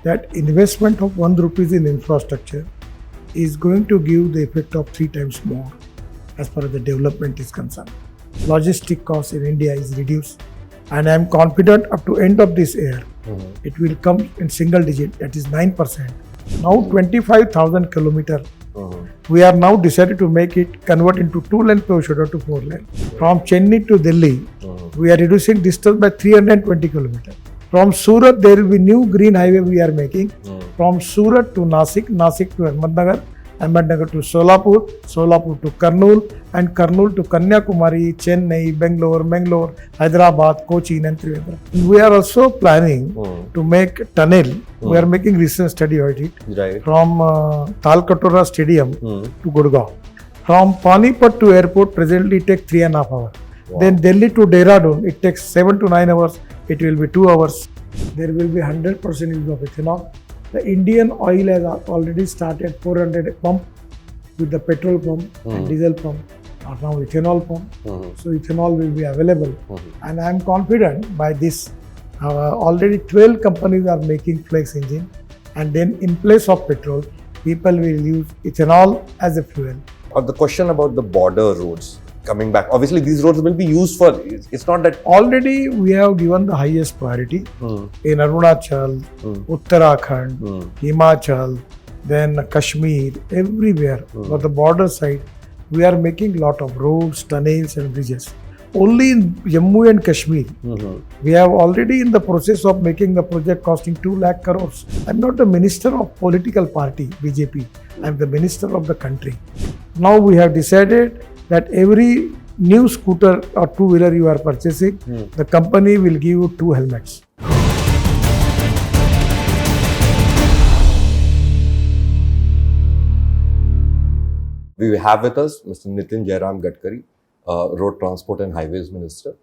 that investment of 1 rupees in infrastructure is going to give the effect of 3 times more as far as the development is concerned. Logistic cost in India is reduced, and I am confident up to end of this year, it will come in single digit, that is 9%. Now 25,000 kilometer. We are now decided to make it convert into 2-lane paved shoulder to 4-lane. From Chennai to Delhi, we are reducing distance by 320 kilometers. From Surat, there will be new green highway we are making. From Surat to Nasik, Nasik to Ahmednagar, Ahmednagar to Solapur, Solapur to Kurnool, and Kurnool to Kanyakumari, Chennai, Bangalore, Hyderabad, Cochin, and Trivandrum. We are also planning to make tunnel. We are making recent study of it from Talkatora Stadium to Gurgaon. From Panipat to airport, presently it takes 3.5 hours. Then Delhi to Dehradun, it takes 7 to 9 hours. It will be 2 hours. There will be 100% use of ethanol. The Indian oil has already started 400 pump with the petrol pump and diesel pump, or now ethanol pump. So ethanol will be available, and I am confident by this. Already 12 companies are making flex engine, and then in place of petrol, people will use ethanol as a fuel. The question about the border roads. Coming back, obviously these roads will be used for, it's not that... Already we have given the highest priority in Arunachal, Uttarakhand, Himachal, then Kashmir, everywhere. For the border side, we are making lot of roads, tunnels and bridges. Only in Jammu and Kashmir, we have already in the process of making the project costing 2 lakh crores. I am not the minister of political party, BJP. I am the minister of the country. Now we have decided that every new scooter or two-wheeler you are purchasing, the company will give you 2 helmets. We have with us Mr. Nitin Gadkari, Road Transport and Highways Minister.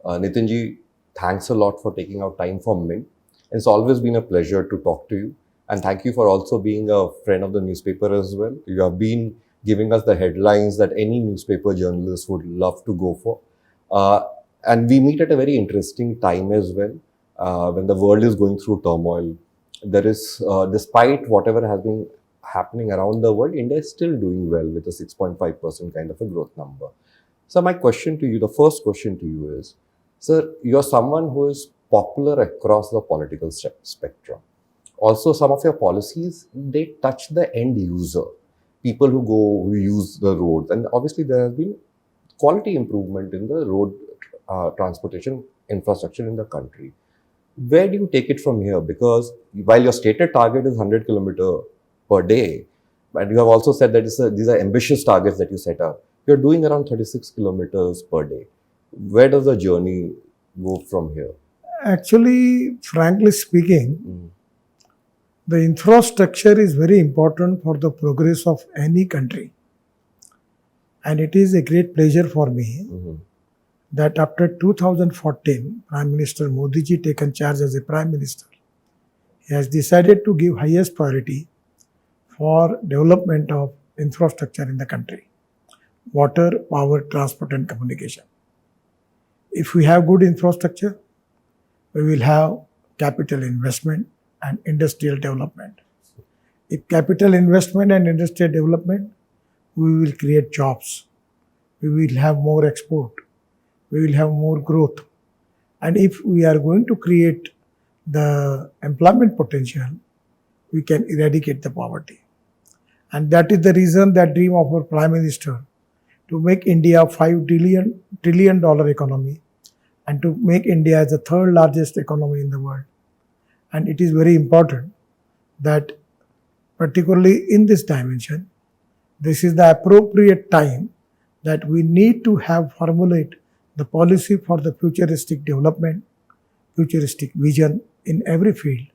Nitin ji, thanks a lot for taking out time for Mint. It's always been a pleasure to talk to you. And thank you for also being a friend of the newspaper as well. You have been giving us the headlines that any newspaper journalist would love to go for. And we meet at a very interesting time as well, when the world is going through turmoil. There is, despite whatever has been happening around the world, India is still doing well with a 6.5% kind of a growth number. So my question to you, the first question to you is, sir, you're someone who is popular across the political spectrum. Also, some of your policies, they touch the end user. People who use the roads, and obviously there has been quality improvement in the road transportation infrastructure in the country. Where do you take it from here? Because while your stated target is 100 kilometers per day, but you have also said that these are ambitious targets that you set up. You're doing around 36 kilometers per day. Where does the journey go from here? Actually, frankly speaking, the infrastructure is very important for the progress of any country. And it is a great pleasure for me that after 2014, Prime Minister Modi ji taken charge as a Prime Minister. He has decided to give highest priority for development of infrastructure in the country. Water, power, transport and communication. If we have good infrastructure, we will have capital investment and industrial development. If capital investment and industrial development, we will create jobs. We will have more export. We will have more growth. And if we are going to create the employment potential, we can eradicate the poverty. And that is the reason, that dream of our Prime Minister, to make India $5 trillion economy and to make India as the 3rd largest economy in the world. And it is very important that particularly in this dimension, this is the appropriate time that we need to have formulate the policy for the futuristic development, futuristic vision in every field.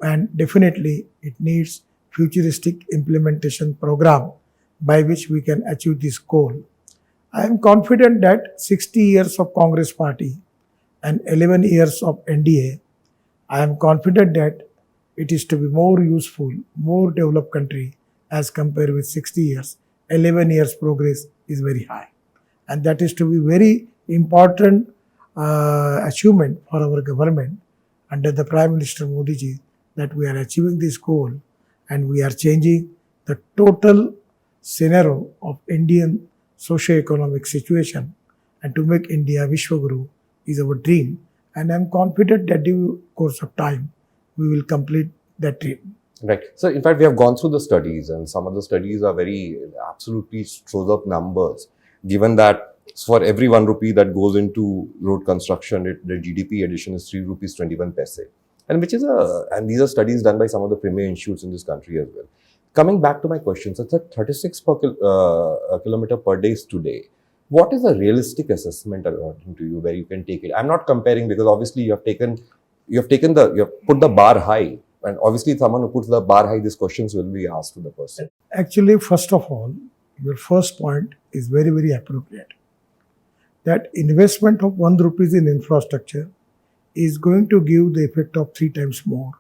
And definitely it needs futuristic implementation program by which we can achieve this goal. I am confident that 60 years of Congress Party and 11 years of NDA, I am confident that it is to be more useful, more developed country as compared with 60 years. 11 years progress is very high. And that is to be very important achievement for our government under the Prime Minister Modi ji, that we are achieving this goal and we are changing the total scenario of Indian socio-economic situation, and to make India Vishwaguru is our dream, and I am confident that due course of time we will complete that dream. Right. So, in fact, we have gone through the studies, and some of the studies are very absolutely throws up numbers. Given that for every 1 rupee that goes into road construction, the GDP addition is 3 rupees 21 paise, and which is and these are studies done by some of the premier institutes in this country as well. Coming back to my question, so it's at 36 kilometer per day today. What is a realistic assessment according to you where you can take it? I'm not comparing because obviously you have put the bar high, and obviously someone who puts the bar high, these questions will be asked to the person. Actually, first of all, your first point is very, very appropriate. That investment of 1 rupees in infrastructure is going to give the effect of 3 times more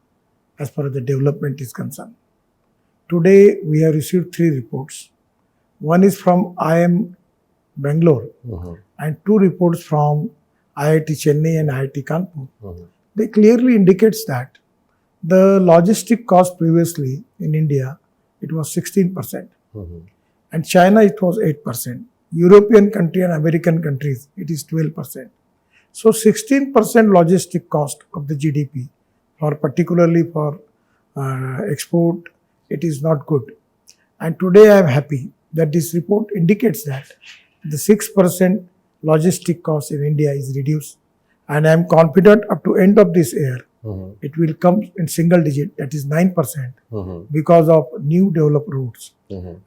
as far as the development is concerned. Today, we have received 3 reports. One is from IIM Bangalore and 2 reports from IIT Chennai and IIT Kanpur. They clearly indicates that the logistic cost previously in India, it was 16%. And China, it was 8%. European country and American countries, it is 12%. So 16% logistic cost of the GDP, for particularly for export, it is not good. And today I am happy that this report indicates that the 6% logistic cost in India is reduced. And I am confident up to end of this year, it will come in single digit, that is 9%, because of new developed roads.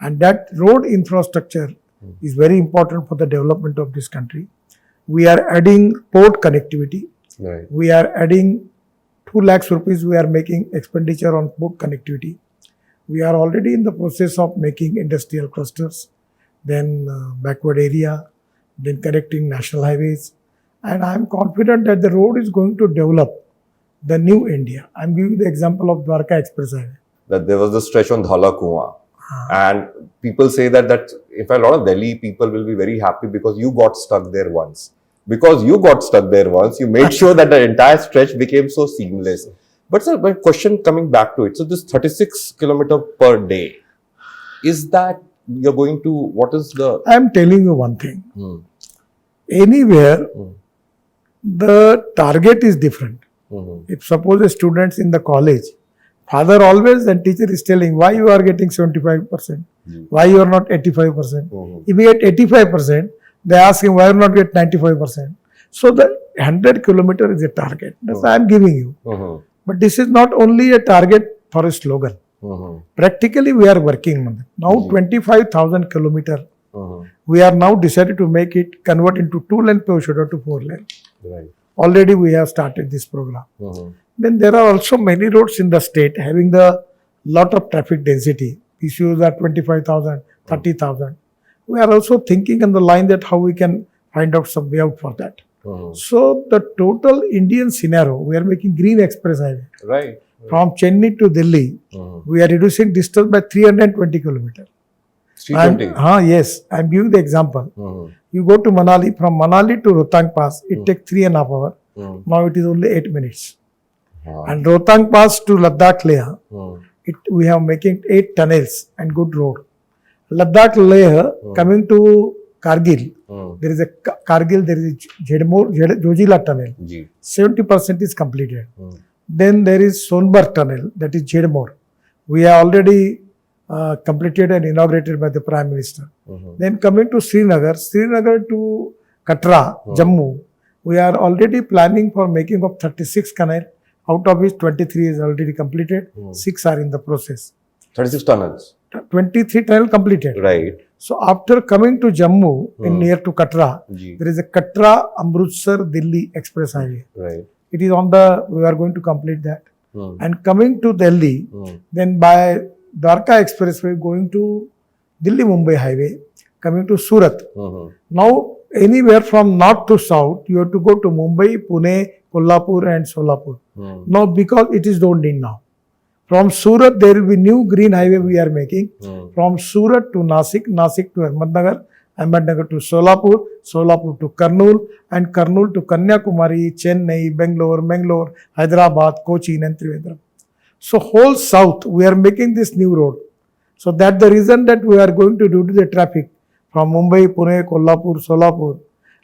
And that road infrastructure is very important for the development of this country. We are adding port connectivity. Right. We are adding 2 lakhs rupees, we are making expenditure on port connectivity. We are already in the process of making industrial clusters, then backward area, then connecting national highways. And I am confident that the road is going to develop the new India. I am giving the example of Dwarka Expressway. That there was the stretch on Dhala Kuan. And people say that in fact a lot of Delhi people will be very happy because you got stuck there once. Because you got stuck there once, you made sure that the entire stretch became so seamless. But sir, my question coming back to it, so this 36 kilometer per day, is that you're going to, what is the... I am telling you one thing. Anywhere, the target is different. If suppose a student in the college, father always and teacher is telling why you are getting 75%, why you are not 85%. If you get 85%, they ask him why you not get 95%. So the 100 kilometer is a target. That's I am giving you. But this is not only a target for a slogan. Practically we are working on it. Now 25,000 kilometer. We are now decided to make it convert into 2-lane paved schedule to 4-lane. Right. Already we have started this program. Then there are also many roads in the state having the lot of traffic density. Issues are 25,000, 30,000. We are also thinking on the line that how we can find out some way out for that. So the total Indian scenario, we are making green express highway. Right. From Chennai to Delhi, we are reducing distance by 320 kilometers. 320? Yes, I am giving the example. You go to Manali, from Manali to Rohtang Pass, it takes 3.5 hours. Now it is only 8 minutes. And Rohtang Pass to Ladakh Leh, we have making 8 tunnels and good road. Ladakh Leh, coming to Kargil, there is a Kargil, there is Jojila tunnel. 70% is completed. Then there is Sonbarg tunnel, that is Jedmore. We have already completed and inaugurated by the Prime Minister. Then coming to Srinagar to Katra, Jammu, we are already planning for making of 36 canal, out of which 23 is already completed, 6 are in the process. 36 tunnels? 23 tunnel completed. Right. So after coming to Jammu, in near to Katra, there is a Katra Amritsar Delhi Express Highway. Right. It is on we are going to complete that. And coming to Delhi, then by Dwarka Expressway going to Delhi-Mumbai Highway, coming to Surat. Now, anywhere from north to south, you have to go to Mumbai, Pune, Kolhapur and Solapur. Now, because it is don't need now. From Surat, there will be new green highway we are making. From Surat to Nasik, Nasik to Ahmednagar, Ahmednagar to Solapur, Solapur to Kurnool, and Kurnool to Kanyakumari, Chennai, Bangalore, Hyderabad, Cochin and Trivandrum. So whole south, we are making this new road. So that's the reason that we are going to do the traffic from Mumbai, Pune, Kolhapur, Solapur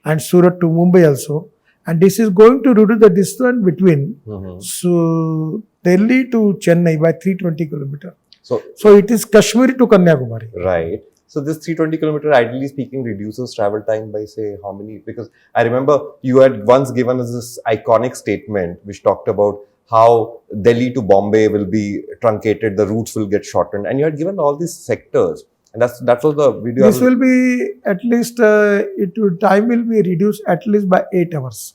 and Surat to Mumbai also. And this is going to reduce the distance between so Delhi to Chennai by 320 kilometers. So it is Kashmir to Kanyakumari. Right. So this 320 kilometer, ideally speaking, reduces travel time by say how many? Because I remember you had once given us this iconic statement which talked about how Delhi to Bombay will be truncated, the routes will get shortened, and you had given all these sectors, and that was the video. This will be at least time will be reduced at least by 8 hours.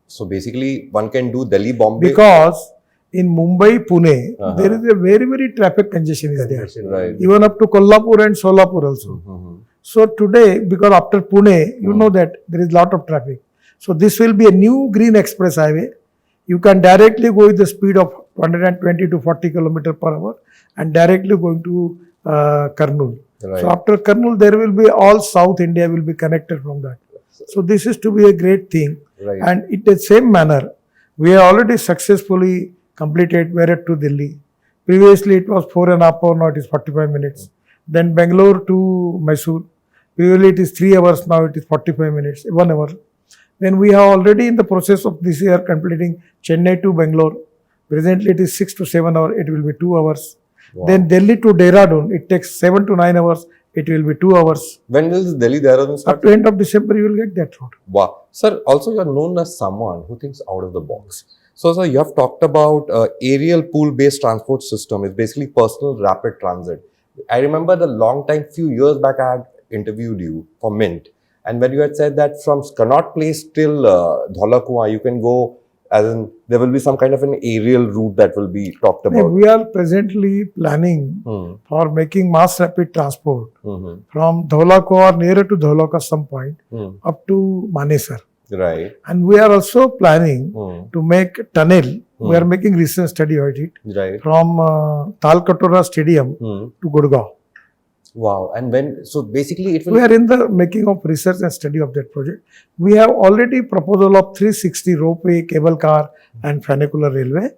So basically, one can do Delhi Bombay because in Mumbai, Pune, there is a very traffic congestion is there. Right. Even up to Kolhapur and Solapur also. So today, because after Pune, you know that there is lot of traffic. So this will be a new green express highway. You can directly go with the speed of 120 to 40 km per hour and directly going to Kurnool. Right. So after Kurnool, there will be all South India will be connected from that. So this is to be a great thing. Right. And in the same manner, we have already successfully completed Meerut to Delhi. Previously, it was 4.5 hours, now it is 45 minutes. Then Bangalore to Mysore. Previously, it is 3 hours, now it is 45 minutes, 1 hour. Then we have already in the process of this year completing Chennai to Bangalore. Presently, it is 6 to 7 hours, it will be 2 hours. Wow. Then Delhi to Dehradun, it takes 7 to 9 hours, it will be 2 hours. When will this Delhi-Dehradun start? Up to end of December, you will get that road. Wow. Sir, also you are known as someone who thinks out of the box. So, sir, you have talked about aerial pool-based transport system. It's basically personal rapid transit. I remember the long time, few years back, I had interviewed you for Mint. And when you had said that from Connaught Place till Dholakua, you can go, as in, there will be some kind of an aerial route that will be talked about. We are presently planning for making mass rapid transport from Dholakua or nearer to Dholakua some point up to Manesar. Right. And we are also planning to make tunnel. We are making recent study of it from Talkatora Stadium to Gurgaon. Wow. And when, so basically it will... We are in the making of research and study of that project. We have already proposal of 360 ropeway, cable car and funicular railway.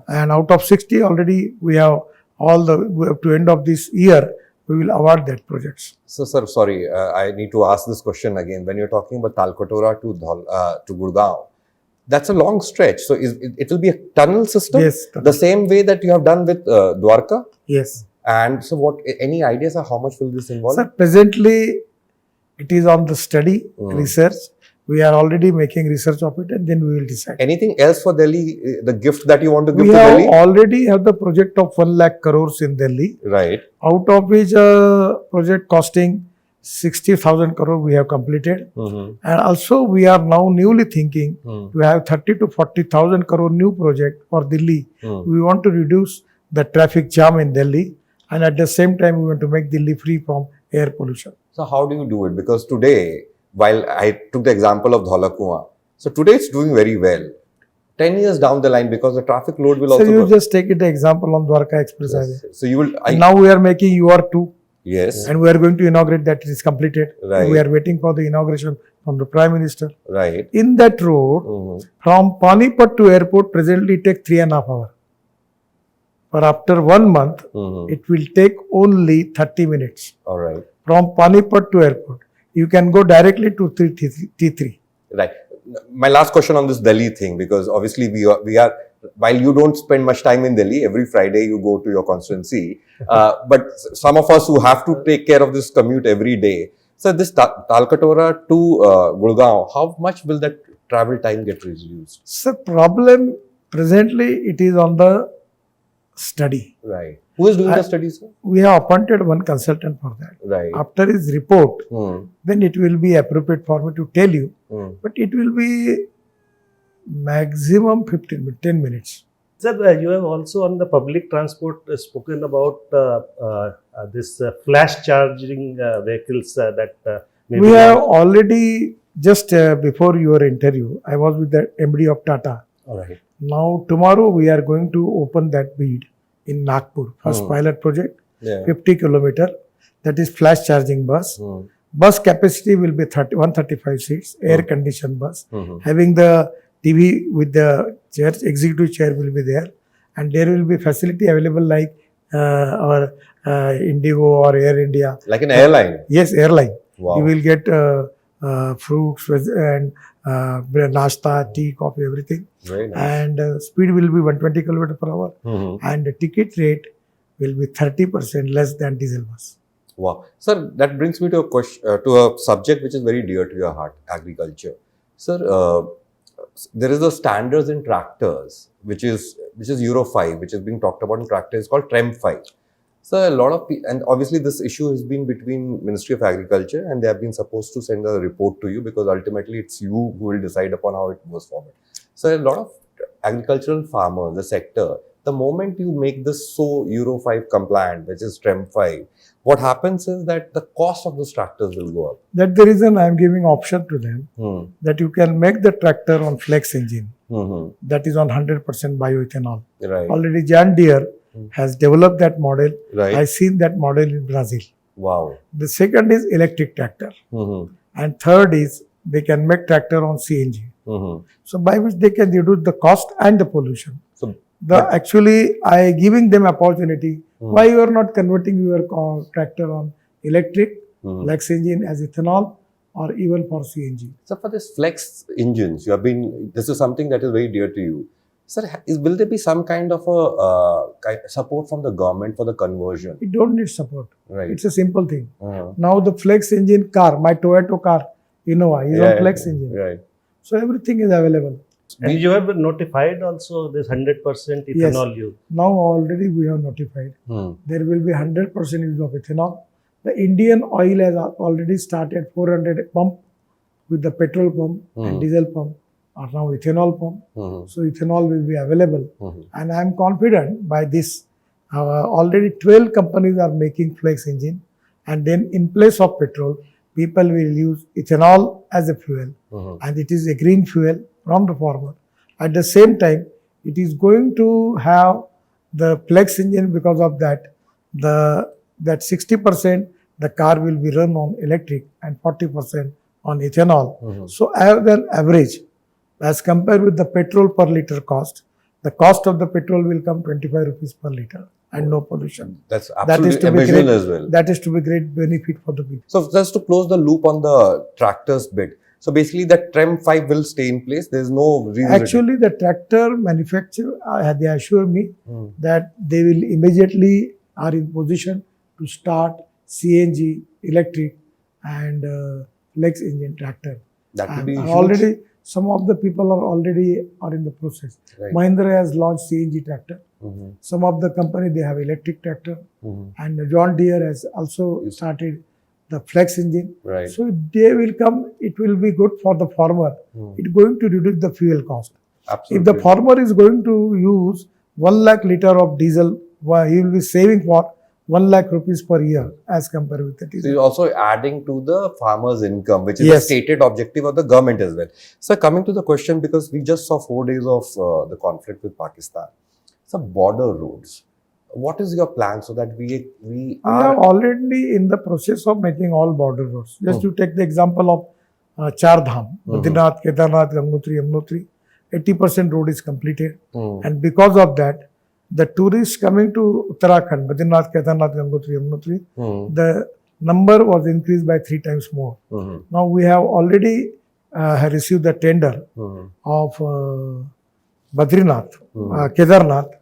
And out of 60 already we have all the, to end of this year, we will award that projects. So, sir, sorry, I need to ask this question again. When you're talking about Talkatora to Gurgaon, that's a long stretch. So, it will be a tunnel system? Yes. The same way that you have done with Dwarka? Yes. And so, what? Any ideas of how much will this involve? Sir, presently, it is on the study, research. We are already making research of it and then we will decide. Anything else for Delhi? The gift that you want to give to Delhi? We already have the project of 1 lakh crores in Delhi. Right. Out of which project costing 60,000 crore we have completed. And also we are now newly thinking to have 30 to 40,000 crore new project for Delhi. We want to reduce the traffic jam in Delhi and at the same time we want to make Delhi free from air pollution. So how do you do it? Because today, while I took the example of Dholakua, so today it's doing very well. 10 years down the line, because the traffic load will also... So you just take it example on Dwarka Express Highway. So you will... Now we are making UR2. Yes. And we are going to inaugurate that. It is completed. Right. We are waiting for the inauguration from the Prime Minister. Right. In that road, from Panipat to airport, presently it takes 3.5 hours. But after 1 month, it will take only 30 minutes. All right. From Panipat to airport. You can go directly to T3. Right. My last question on this Delhi thing, because obviously we are while you don't spend much time in Delhi, every Friday you go to your constituency, but some of us who have to take care of this commute every day. So this Talkatora to Gurgaon, how much will that travel time get reduced? So problem presently it is on the study. Right. Who is doing the studies, sir? We have appointed one consultant for that. Right. After his report, then it will be appropriate for me to tell you. But it will be maximum 10 minutes. Sir, you have also on the public transport spoken about this flash charging vehicles that we have already, just before your interview, I was with the MD of Tata. All right. Now, tomorrow we are going to open that bid in Nagpur, first pilot project, 50 kilometer, that is flash charging bus. Bus capacity will be 135 seats, air conditioned bus, having the TV with the chairs, executive chair will be there, and there will be facility available like our Indigo or Air India. Like an airline. Yes, airline. Wow. You will get fruits and nashta, tea, coffee, everything. Very nice. And speed will be 120 km per hour. And the ticket rate will be 30% less than diesel bus. Wow. Sir, that brings me to a question, to a subject which is very dear to your heart, agriculture. Sir, there is a standards in tractors, which is Euro 5, which is being talked about in tractors, called TREM 5. So a lot of people, and obviously this issue has been between Ministry of Agriculture, and they have been supposed to send a report to you, because ultimately it's you who will decide upon how it goes forward. So a lot of agricultural farmers, the sector, the moment you make this so Euro 5 compliant, which is TREM 5, what happens is that the cost of those tractors will go up. That's the reason I am giving option to them that you can make the tractor on flex engine that is on 100% bioethanol. Right. Already John Deere has developed that model. Right. I seen that model in Brazil. Wow. The second is electric tractor, and third is they can make tractor on CNG. So by which they can reduce the cost and the pollution. So Actually, I giving them opportunity. Why you are not converting your tractor on electric, flex engine as ethanol, or even for CNG? So for this flex engines, you have been, this is something that is very dear to you. Sir, will there be some kind of a support from the government for the conversion? It don't need support. Right. It's a simple thing. Now the flex engine car, my Toyota car, Innova, is on flex engine. Right. So everything is available. And you have been notified also this 100% ethanol use. Now already we have notified. There will be 100% use of ethanol. The Indian Oil has already started 400 pump with the petrol pump and diesel pump are now ethanol pump. So ethanol will be available. And I am confident by this, already 12 companies are making flex engine, and then in place of petrol, people will use ethanol as a fuel, and it is a green fuel from the farmer. At the same time, it is going to have the flex engine, because of that, that 60% the car will be run on electric and 40% on ethanol. So as an average, as compared with the petrol per liter cost, the cost of the petrol will come 25 rupees per liter and no pollution. That's absolutely amazing as well. That is to be great benefit for the people. So just to close the loop on the tractors bit. So basically that TREM 5 will stay in place. There is no reason. Actually, the tractor manufacturer, they assure me that they will immediately are in position to start CNG, electric and flex engine tractor. That will be huge. Already, some of the people are in the process. Right. Mahindra has launched CNG tractor. Some of the company, they have electric tractor. And John Deere has also started the flex engine. Right. So they will come, it will be good for the farmer. It's going to reduce the fuel cost. Absolutely. If the farmer is going to use 1 lakh liter of diesel, he will be saving for 1 lakh rupees per year as compared with the So diesel. you're also adding to the farmer's income, which is a stated objective of the government as well. So coming to the question, because we just saw 4 days of the conflict with Pakistan. So border roads. What is your plan so that we are already in the process of making all border roads. Just to take the example of Char Dham, Badrinath, Kedarnath, Gangotri, Yamunotri, 80% road is completed. And because of that, the tourists coming to Uttarakhand, Badrinath, Kedarnath, Gangotri, Yamunotri, the number was increased by 3 times more. Now we have already received the tender of Badrinath, Kedarnath,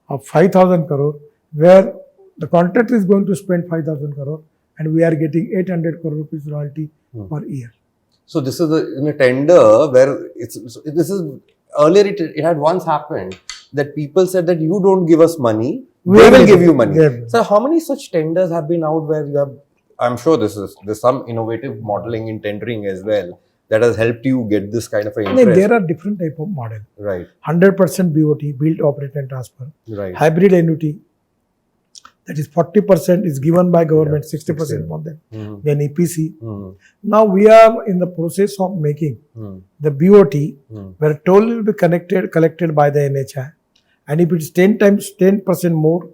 of 5,000 crore, where the contractor is going to spend 5,000 crore and we are getting 800 crore rupees royalty per year. So this is in a tender where earlier it had once happened that people said that you don't give us money, we will give you money. So how many such tenders have been out where you have, I'm sure there's some innovative modeling in tendering as well that has helped you get this kind of a interest. There are different type of model. Right. 100% BOT, build, operate and transfer. Right. Hybrid annuity, that is 40% is given by government, 60% for them. Then EPC. Now we are in the process of making the BOT, where toll will be collected by the NHI. And if it's 10% more,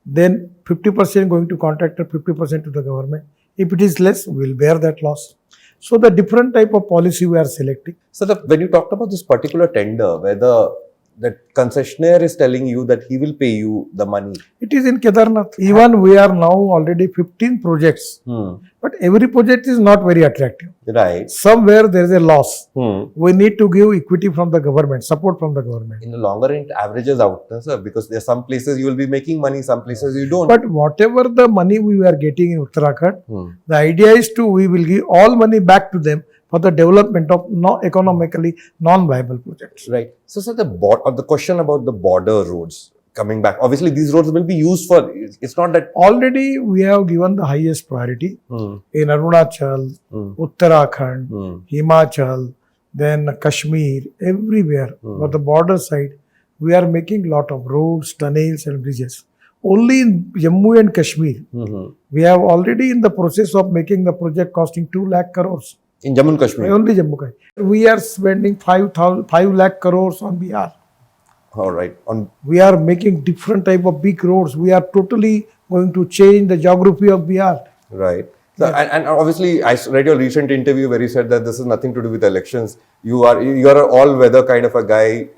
then 50% going to contractor, 50% to the government. If it is less, we will bear that loss. So the different type of policy we are selecting. So when you talked about this particular tender, where the that concessionaire is telling you that he will pay you the money. It is in Kedarnath. Even we are now already 15 projects, but every project is not very attractive. Right. Somewhere there is a loss. We need to give equity from the government, support from the government. In the longer run, it averages out, sir, because there are some places you will be making money, some places you don't. But whatever the money we are getting in Uttarakhand, the idea is we will give all money back to them for the development of economically non-viable projects. Right. So, sir, the question about the border roads coming back. Obviously, these roads will be used for. It's not that Already we have given the highest priority in Arunachal, Uttarakhand, Himachal, then Kashmir, everywhere. For the border side, we are making lot of roads, tunnels, and bridges. Only in Jammu and Kashmir, we have already in the process of making the project costing 2 lakh crores. in Jammu and Kashmir. Only Jammu Kashmir. We are spending 5 lakh crores on Bihar. All right. We are making different type of big roads. We are totally going to change the geography of Bihar. Right. So, and obviously, I read your recent interview where you said that this is nothing to do with elections. You are an all-weather kind of a guy.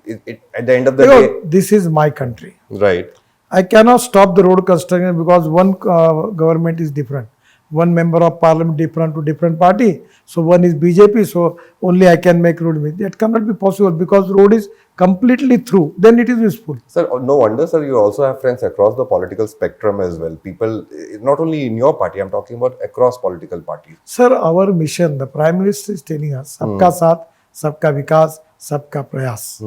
At the end of the day, This is my country. right. I cannot stop the road construction because one government is different. One member of parliament different to different party. So one is BJP, so only I can make road with. That cannot be possible because road is completely through. Then it is useful. Sir, no wonder, sir, you also have friends across the political spectrum as well. People, not only in your party, I'm talking about across political parties. Sir, our mission, the Prime Minister is telling us, Sabka Saath, Sabka Vikas, Sabka Prayas.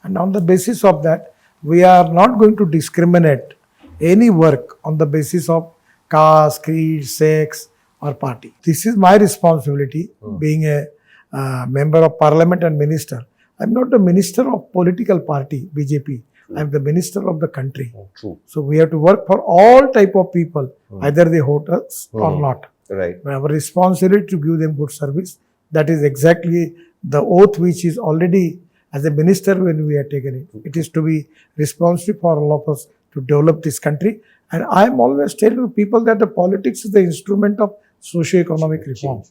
And on the basis of that, we are not going to discriminate any work on the basis of caste, creed, sex or party. This is my responsibility being a member of parliament and minister. I'm not the minister of political party, BJP. I'm the minister of the country. True. So we have to work for all type of people, either they vote us or not. Right. Our responsibility to give them good service. That is exactly the oath which is already as a minister when we are taken it. It is to be responsible for all of us to develop this country. And I am always telling people that the politics is the instrument of socio-economic reform.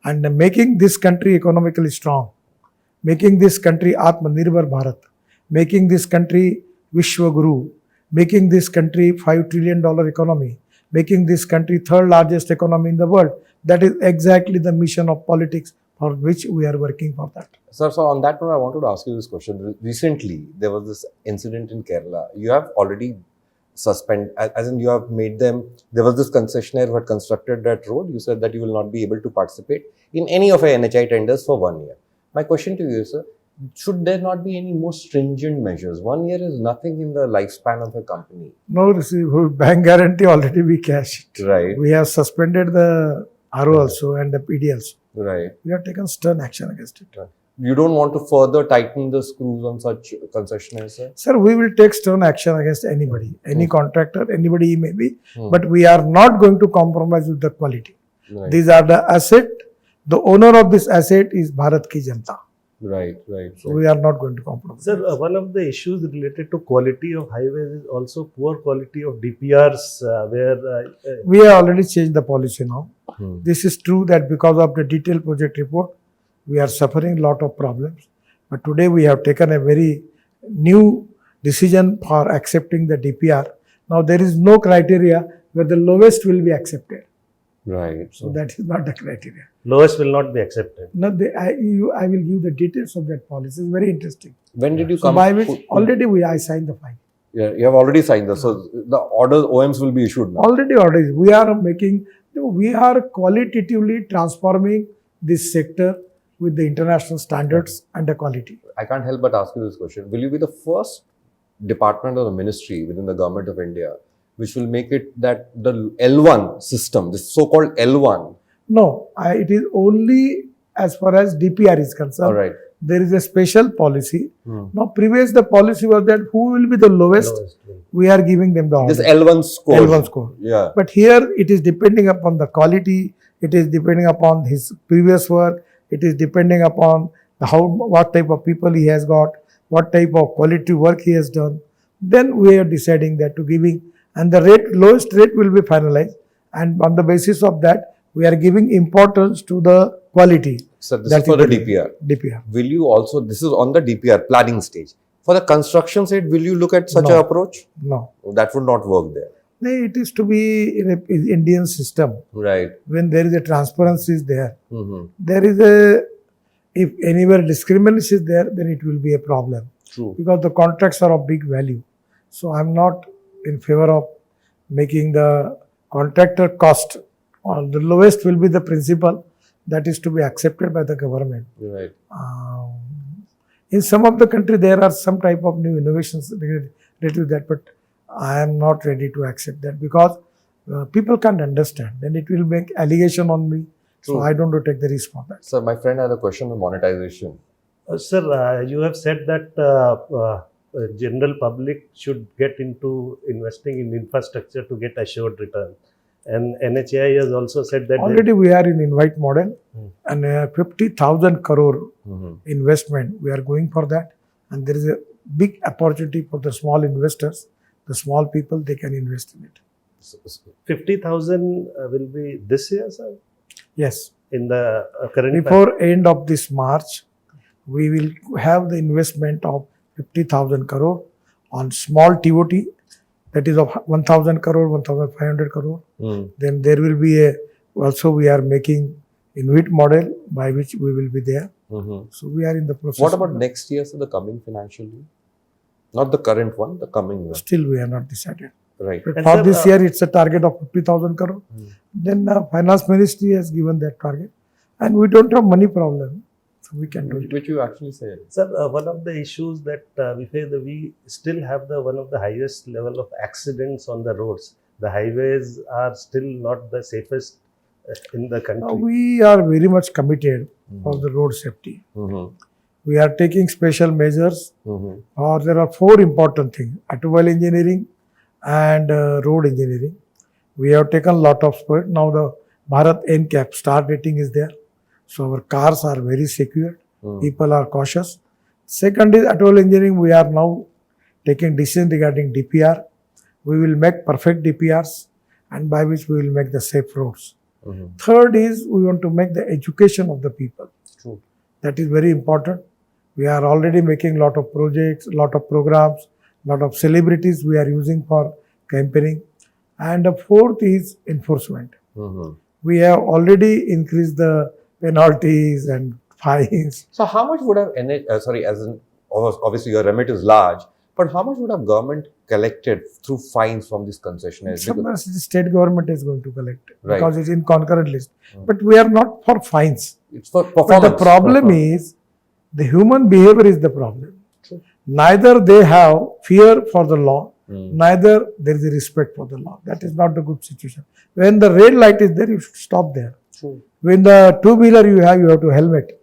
And making this country economically strong, making this country Atmanirbhar Bharat, making this country Vishwa Guru, making this country $5 trillion economy, making this country third largest economy in the world. That is exactly the mission of politics for which we are working for that. Sir, so on that note, I wanted to ask you this question. Recently, there was this incident in Kerala. You have already suspended, as in you have made them, there was this concessionaire who had constructed that road. You said that you will not be able to participate in any of our NHI tenders for 1 year. My question to you is, sir, should there not be any more stringent measures? 1 year is nothing in the lifespan of a company. No, bank guarantee already we cashed. Right. We have suspended the RO also and the PD also. Right. We have taken stern action against it. You don't want to further tighten the screws on such concessionaires, sir? Sir, we will take stern action against anybody, any contractor, anybody he may be, but we are not going to compromise with the quality. Right. These are the asset. The owner of this asset is Bharat Ki Janata. Right. So we are not going to compromise. Sir, one of the issues related to quality of highways is also poor quality of DPRs where... we have already changed the policy now. This is true that because of the detailed project report, we are suffering a lot of problems. But today we have taken a very new decision for accepting the DPR. Now there is no criteria where the lowest will be accepted. Right. So that is not the criteria. Lowest will not be accepted. No, I will give the details of that policy. It's very interesting. When did you So come? by which already I signed the file. Yeah, you have already signed this. So the orders, OMs will be issued now. Already. We are qualitatively transforming this sector with the international standards and the quality. I can't help but ask you this question. Will you be the first department or the ministry within the government of India which will make it that the L1 system, this so-called L1? No, it is only as far as DPR is concerned. All right. There is a special policy. Now, previous the policy was that who will be the lowest, we are giving them the order. This L1 score. L1 score. Yeah. But here it is depending upon the quality, it is depending upon his previous work, it is depending upon what type of people he has got, what type of quality work he has done. Then we are deciding that to giving, and the lowest rate will be finalized, and on the basis of that we are giving importance to the quality. So this is for the DPR. DPR. Will you also, this is on the DPR planning stage, For the construction side, will you look at such No. an approach? No. That would not work there. No, it is to be in an Indian system. Right. When there is a transparency is there, Mm-hmm. there is a, if anywhere discrimination is there, then it will be a problem. True. Because the contracts are of big value. So I'm not in favor of making the contractor cost, or the lowest will be the principal that is to be accepted by the government. Right. In some of the country, there are some type of new innovations related to that, but I am not ready to accept that because people can't understand. Then it will make allegation on me. So True. I don't want to take the risk for that. Sir, my friend had a question on monetization. Sir, you have said that general public should get into investing in infrastructure to get assured return. And NHAI has also said that Already we are in invite model and 50,000 crore Mm-hmm. investment. We are going for that. And there is a big opportunity for the small investors. The small people, they can invest in it. 50,000 will be this year, sir? Yes. In the current Before end of this March, we will have the investment of 50,000 crore on small TOT, that is of 1,000 crore, 1,500 crore. Mm. Then there will be a, also we are making InvIT model by which we will be there. Mm-hmm. So we are in the process. What of about that. next year, sir, the coming financial year? Not the current one, the coming one. Still we are not decided. Right. But And for sir, this year, it's a target of 50,000 crore. Mm. Then Finance Ministry has given that target. And we don't have money problem. So we can do it. Which you actually said. Sir, one of the issues that we face, we still have one of the highest level of accidents on the roads. The highways are still not the safest in the country. We are very much committed for the road safety. Mm-hmm. We are taking special measures. Mm-hmm. There are four important things: automobile engineering and road engineering. We have taken a lot of spurt. Now the Bharat NCAP star rating is there. So our cars are very secure. Mm. People are cautious. Second is automobile engineering. We are now taking decision regarding DPR. We will make perfect DPRs, and by which we will make the safe roads. Mm-hmm. Third is we want to make the education of the people. True. That is very important. We are already making lot of projects, lot of programs, lot of celebrities we are using for campaigning. And the fourth is enforcement. Mm-hmm. We have already increased the penalties and fines. So how much would have obviously your remit is large, but how much would have government collected through fines from these concessionaires? Sometimes the state government is going to collect Right. because it's in concurrent list. Mm. But we are not for fines. It's for But performance. the problem is the human behavior is the problem. True. Neither they have fear for the law, Mm. neither there is a respect for the law. That is not the good situation. When the red light is there, you should stop there. True. When the two-wheeler you have to helmet.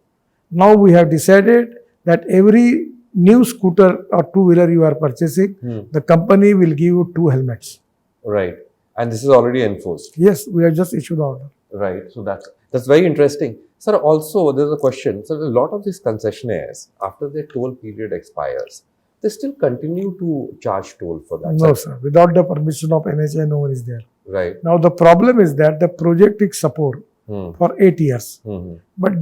Now we have decided that every new scooter or two-wheeler you are purchasing, Mm. the company will give you 2 helmets. Right. And this is already enforced. Yes, we have just issued the order. Right. So that's very interesting. Sir, also there's a question. So a lot of these concessionaires, after their toll period expires, they still continue to charge toll for that. No, sir. Without the permission of NHAI, no one is there. Right. Now the problem is that the project is support Mm. for 8 years. Mm-hmm. But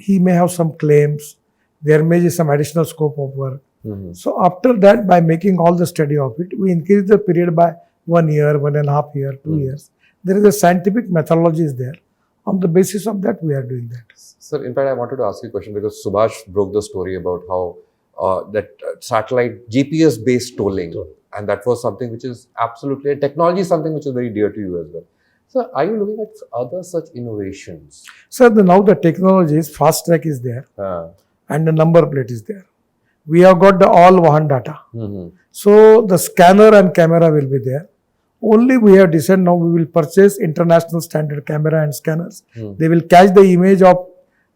he may have some claims. There may be some additional scope of work. Mm-hmm. So after that, by making all the study of it, we increase the period by 1 year, 1.5 years, 2 years. There is a scientific methodology is there. On the basis of that, we are doing that. Sir, in fact, I wanted to ask you a question because Subhash broke the story about how satellite GPS-based tolling, and that was something which is absolutely technology, is something which is very dear to you as well. So, are you looking at other such innovations? So now the technology is fast track is there and the number plate is there. We have got the all Vahan data. Mm-hmm. So the scanner and camera will be there. Only we have decided now we will purchase international standard camera and scanners. Mm. They will catch the image of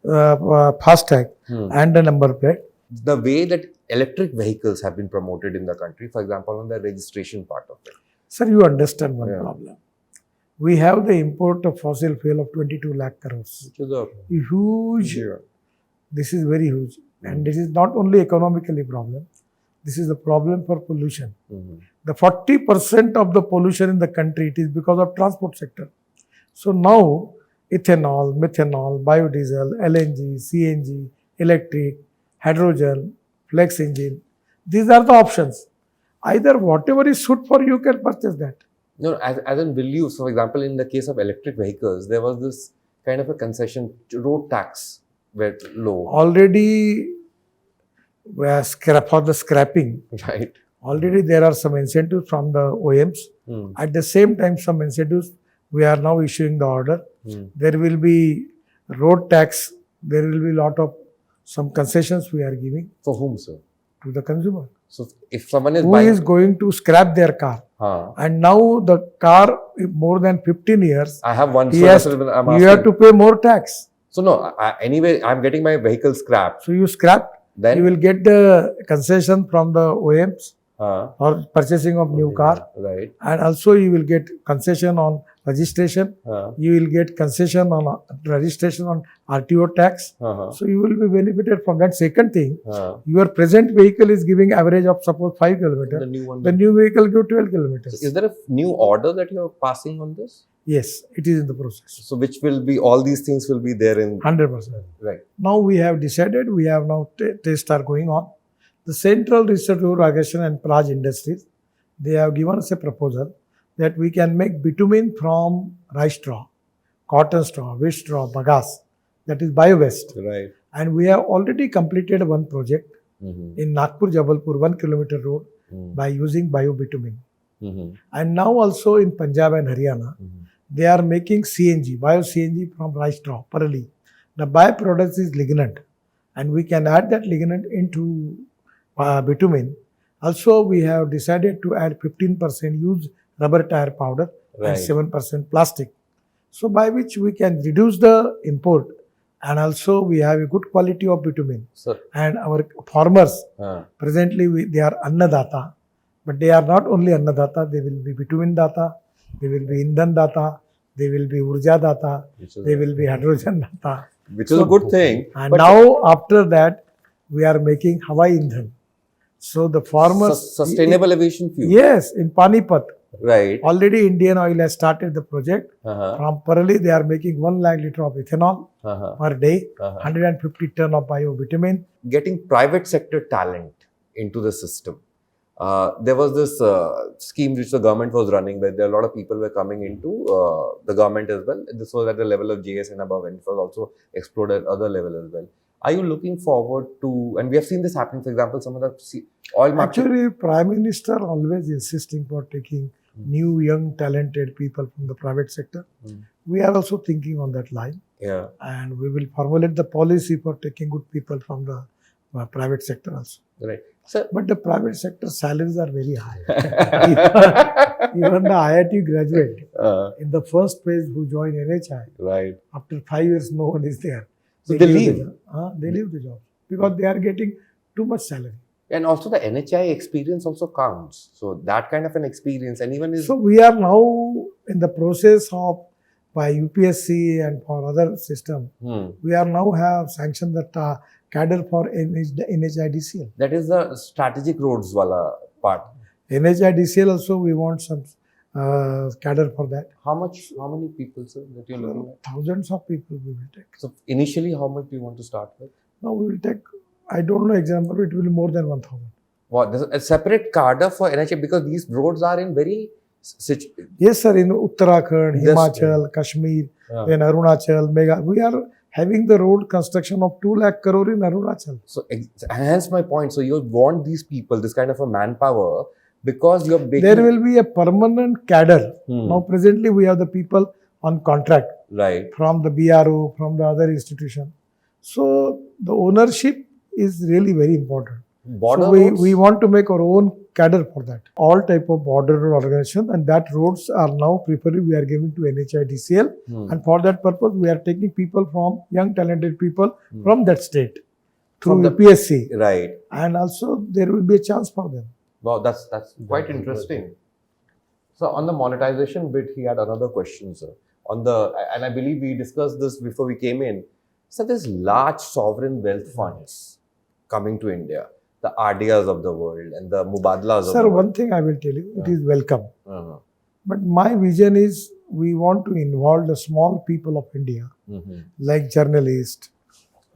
FASTag and the number plate. The way that electric vehicles have been promoted in the country, for example, on the registration part of it. Sir, you understand one Yeah. problem. We have the import of fossil fuel of 22 lakh crores. Which is a Huge. yeah. This is very huge. And this is not only economically problem. This is a problem for pollution. Mm-hmm. The 40% of the pollution in the country, it is because of transport sector. So now, ethanol, methanol, biodiesel, LNG, CNG, electric, hydrogen, flex engine, These are the options. Either whatever is suit for you can purchase that. No, as in will you, so for example, in the case of electric vehicles, there was this kind of a concession, road tax were low, Already for the scrapping, right? already there are some incentives from the OEMs. At the same time, some incentives, we are now issuing the order. There will be road tax, there will be lot of some concessions we are giving For whom, sir? to the consumer. So if someone is Who buying, is going to scrap their car? And now the car, more than 15 years, I have one, he so has, that's what I'm you have asking. to pay more tax. So no, anyway, I'm getting my vehicle scrapped. So you scrap, Then you will get the concession from the OEMs for purchasing of new car, right? and also you will get concession on registration. You will get concession on registration on RTO tax. So you will be benefited from that. Second thing, your present vehicle is giving average of suppose 5 kilometers. The new one. The new vehicle give 12 kilometers. So is there a new order that you are passing on this? Yes, it is in the process. So which will be, all these things will be there in 100%. Right. Now we have decided, we have now tests are going on. The Central Research Organization and Praj Industries, they have given us a proposal that we can make bitumen from rice straw, cotton straw, wheat straw, bagasse, that is bio-waste. Right. And we have already completed one project in Nagpur, Jabalpur, 1 kilometer road by using bio-bitumen. And now also in Punjab and Haryana, they are making CNG, bio-CNG from rice straw, parali. The byproduct is lignin, and we can add that lignin into bitumen. Also, we have decided to add 15% used rubber tire powder and 7% plastic. So, by which we can reduce the import, and also we have a good quality of bitumen. And our farmers, presently they are Annadata, but they are not only Annadata, they will be bitumen data, they will be Indhan data, they will be Urja data, they will be hydrogen data. Which is a good thing. And now after that, we are making Hawaii Indhan. So the farmers... Sustainable aviation fuel. Yes, in Panipat. Right. Already Indian Oil has started the project. From Parali, they are making 1 lakh liter of ethanol per day, 150 ton of bio-bitumen. Getting private sector talent into the system. There was this scheme which the government was running, where there are a lot of people were coming into the government as well. This was at the level of JS and above, and it was also explored at other level as well. Are you looking forward to, and we have seen this happening, for example, some of the oil market. Actually, Prime Minister always insisting for taking new, young, talented people from the private sector. We are also thinking on that line. Yeah. And we will formulate the policy for taking good people from the private sector also. Right. So, but the private sector salaries are very high. Even the IIT graduate in the first phase who joined NHI, right, after 5 years, no one is there. So they leave. They leave the job because they are getting too much salary. And also the NHI experience also counts. So that kind of an experience, and even is. So we are now in the process of, by UPSC and for other system, we are now have sanctioned the cadre for NHIDCL. That is the strategic roads wala part. NHIDCL also we want some cadre for that. How many people, sir, that you're looking at? Thousands of people we will take. So initially, how much do you want to start with? Now we will take, I don't know example, it will be more than 1,000. What? There's a separate cadre for NHI because these roads are in very... Yes, sir, in Uttarakhand, Himachal, Kashmir, then Arunachal, Mega. We are having the road construction of 2 lakh crore in Arunachal. So hence my point. So you want these people, this kind of a manpower, because you're making... There will be a permanent cadre. Now presently we have the people on contract. Right. From the BRO, from the other institution. So the ownership is really very important. Border so we want to make our own cadre for that. All type of border organization, and that roads are now preferably we are giving to NHIDCL. And for that purpose, we are taking people from young talented people from that state through the PSC. Right. And also there will be a chance for them. Wow, that's quite interesting. So on the monetization bit, he had another question, sir. And I believe we discussed this before we came in. So there's large sovereign wealth funds coming to India. The RDRs of the world and the Mubadlas of the world. Sir, one thing I will tell you, it is welcome. But my vision is we want to involve the small people of India, like journalists,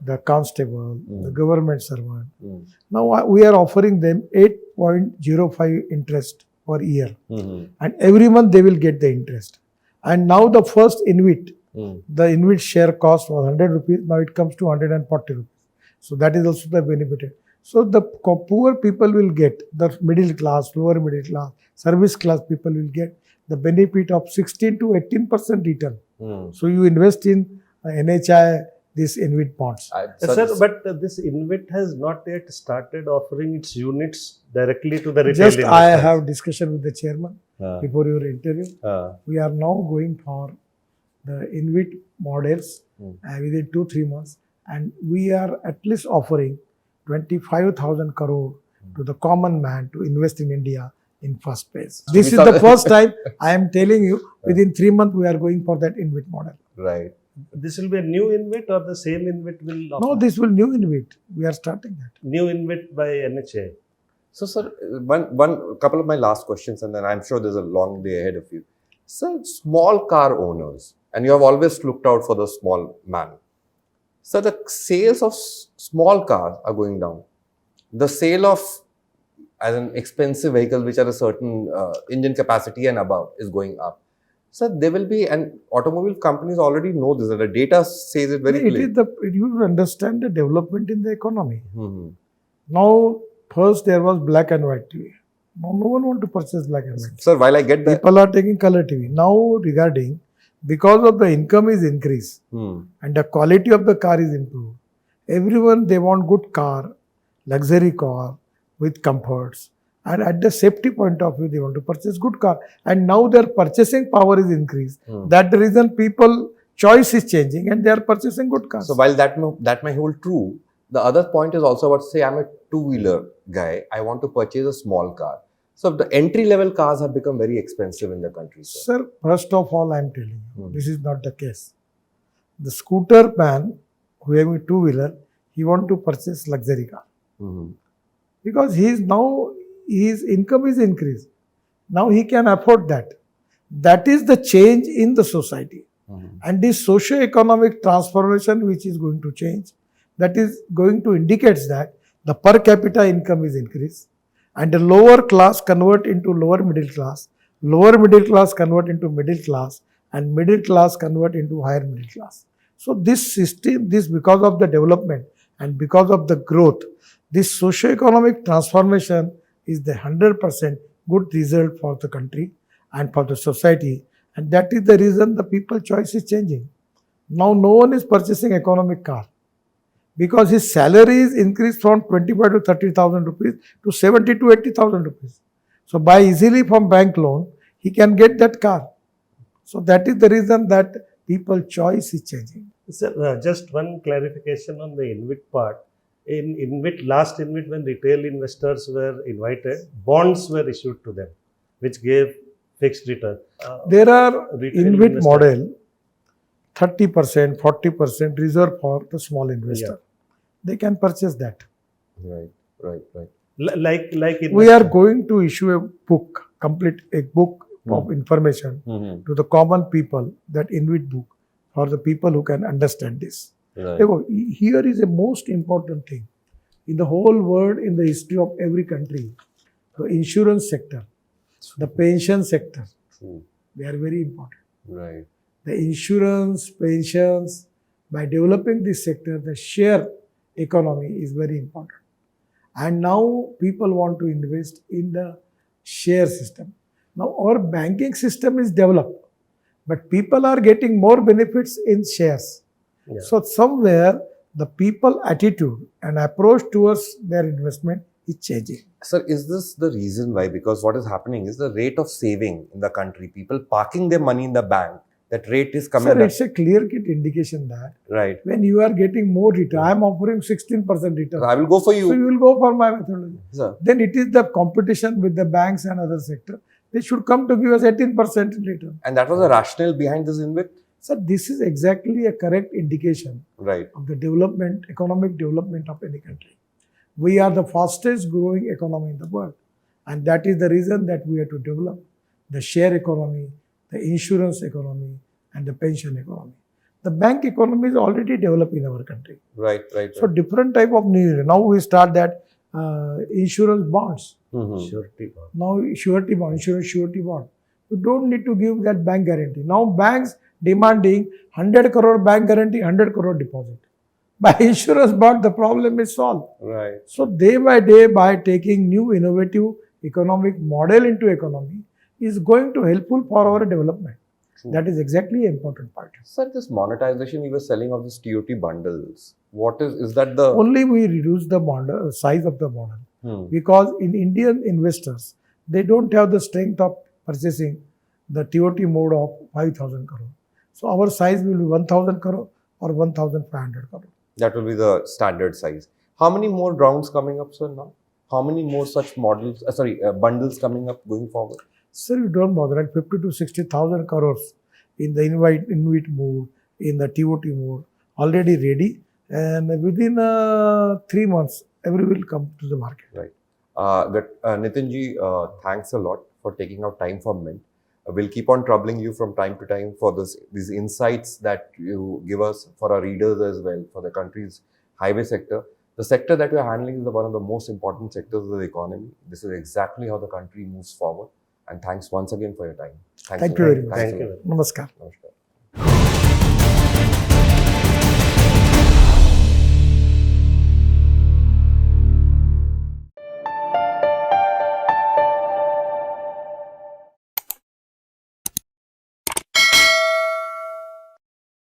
the constable, the government servant. Mm. Now we are offering them 8.05 interest per year, Mhm. and every month they will get the interest. And now the first INVIT, Mm. the INVIT share cost was 100 rupees, now it comes to 140 rupees. So that is also the benefit. So the poor people will get, the middle class, lower middle class, service class people will get the benefit of 16 to 18% return. Mm. So you invest in NHI, this INVIT bonds. Sir, but this INVIT has not yet started offering its units directly to the retail Just investors. I have discussion with the chairman Uh, before your interview. We are now going for the INVIT models within 2-3 months, and we are at least offering 25,000 crore to the common man to invest in India in first phase. This is the first time I am telling you, within 3 months we are going for that INVIT model. right. This will be a new INVIT or the same INVIT will offer? No, this will new INVIT. We are starting that. New INVIT by NHA. So, sir, one couple of my last questions, and then I'm sure there's a long day ahead of you. Sir, small car owners, and you have always looked out for the small man. So, the sales of small cars are going down. The sale of as an expensive vehicle, which are a certain engine capacity and above, is going up. So, there will be, and automobile companies already know this. The data says it very clearly. You understand the development in the economy. Mhm. Now, first there was black and white TV. Now, no one want to purchase black and white. Sir, while I get that, People are taking color TV. Now, regarding, because of the income is increased and the quality of the car is improved, everyone, they want good car, luxury car with comforts. And at the safety point of view, they want to purchase good car. And now their purchasing power is increased. That's the reason people choice is changing and they are purchasing good cars. So while that may hold true, the other point is also about, say, I'm a two-wheeler guy. I want to purchase a small car. So the entry-level cars have become very expensive in the country, sir. Sir, first of all, I'm telling you, this is not the case. The scooter man who having a two-wheeler, he want to purchase luxury car. Because his income is increased. Now he can afford that. That is the change in the society. And this socio-economic transformation which is going to change, that is going to indicate that the per capita income is increased and the lower class convert into lower middle class convert into middle class, and middle class convert into higher middle class. So this system, because of the development and because of the growth, this socio-economic transformation is the 100% good result for the country and for the society, and that is the reason the people choice is changing. Now no one is purchasing economic car because his salary is increased from 25 to 30,000 rupees to 70 to 80,000 rupees. So by easily from bank loan, he can get that car. So that is the reason that people choice is changing. Sir, just one clarification on the INVIT part. In INVIT, last INVIT, when retail investors were invited, bonds were issued to them, which gave fixed return. There are Retail INVIT investor. model, 30%, 40% reserved for the small investor. They can purchase that. Right. Like We are going to issue a book, complete a book of information to the common people, that INVIT book, for the people who can understand this. Right. Here is a most important thing. In the whole world, in the history of every country, the insurance sector, the pension sector, True. they are very important. Right. The insurance, pensions, by developing this sector, the share economy is very important. And now people want to invest in the share system. Now our banking system is developed, but people are getting more benefits in shares. Yeah. So somewhere the people attitude and approach towards their investment is changing. Sir, is this the reason why? Because what is happening is the rate of saving in the country, people parking their money in the bank, that rate is coming Sir, down. it's a clear-cut indication that Right. when you are getting more return, I am offering 16% return. I will go for So you. you will go for my methodology. Sir. Then it is the competition with the banks and other sector. They should come to give us 18% in return. And that was the rationale behind this INVIT? So this is exactly a correct indication Right. of the development, economic development of any country. We are the fastest growing economy in the world. And that is the reason that we have to develop the share economy, the insurance economy, and the pension economy. The bank economy is already developed in our country. Right, right. So different type of new. Now we start that insurance bonds. Surety bond. Now surety bond, insurance surety bond. You don't need to give that bank guarantee. Now banks demanding 100 crore bank guarantee, 100 crore deposit. By insurance bond, the problem is solved. Right. So day by day, by taking new innovative economic model into economy, is going to helpful for our development. True. That is exactly an important part. Sir, this monetization you were selling of this TOT bundles, what is that the... Only we reduce the bond, size of the model. Because in Indian investors, they don't have the strength of purchasing the TOT mode of 5,000 crore. So our size will be 1,000 crore or 1,500 crore. That will be the standard size. How many more rounds coming up, sir, now? How many more such models, bundles coming up going forward? Sir, you don't bother at 50 to 60,000 crores in the invite mode, in the TOT mode, already ready. And within 3 months, every will come to the market. Right. Nitin ji, thanks a lot for taking out time for Mint. We'll keep on troubling you from time to time for these insights that you give us for our readers as well, for the country's highway sector. The sector that you're handling is one of the most important sectors of the economy. This is exactly how the country moves forward. And thanks once again for your time. Thank you very much. Thank you. Namaskar. Namaskar.